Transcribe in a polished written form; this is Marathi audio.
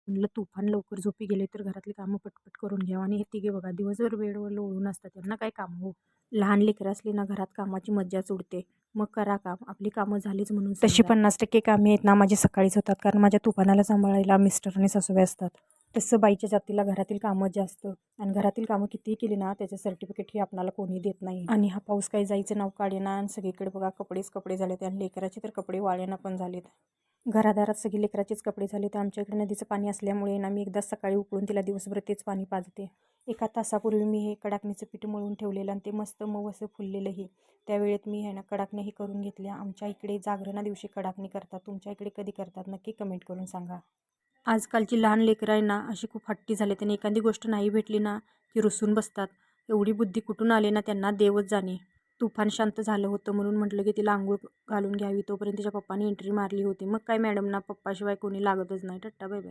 म्हणलं तुफान लवकर झोपी गेले तर घरातली कामं पटपट करून घ्यावं. आणि हे तिघे बघा दिवसभर बेडवर लोळून असतात. त्यांना काय काम हो. लहान लेकरं असली ना घरात कामाची मज्जाच उडते. मग करा काम, आपली कामं झालीच म्हणून तशी 50% कामे आहेत ना माझी सकाळीच होतात, कारण माझ्या तुफानाला सांभाळायला मिस्टर आणि सासूबाई असतात. तसं बाईच्या जातीला घरातील कामं जास्त, आणि घरातील कामं कितीही केली ना त्याचं सर्टिफिकेट हे आपल्याला कोणी देत नाही. आणि हा पाऊस काही जायचं नाव काढेना, आणि सगळीकडे बघा कपडेच कपडे झालेत, आणि लेकराचे तर कपडे वाळेना पण झालेत. घरादारात सगळी लेकराचेच कपडे झाले. तर आमच्या इकडे नदीचं पाणी असल्यामुळे ना मी एकदाच सकाळी उकळून तिला दिवसभर तेच पाणी पाजते. एका तासापूर्वी मी हे कडाकणीचं पीठ मळून ठेवलेलं, आणि ते मस्त मऊ असं फुललेलंही. त्यावेळेत मी आहे ना कडाकण्याही करून घेतल्या. आमच्या इकडे जागरणा दिवशी कडाकणी करतात. तुमच्या इकडे कधी करतात नक्की कमेंट करून सांगा. आजकालची लहान लेकरं आहे ना अशी खूप हट्टी झाले. त्यांनी एखादी गोष्ट नाही भेटली ना की रुसून बसतात. एवढी बुद्धी कुठून आली ना त्यांना देवच जाणे. तुफान शांत झालं होतं म्हणून म्हटलं की तिला आंघोळ घालून घ्यावी. तोपर्यंत तिच्या पप्पाने एंट्री मारली होती. मग काय मॅडमना पप्पाशिवाय कोणी लागतच नाही. टट्टा बाय बाय.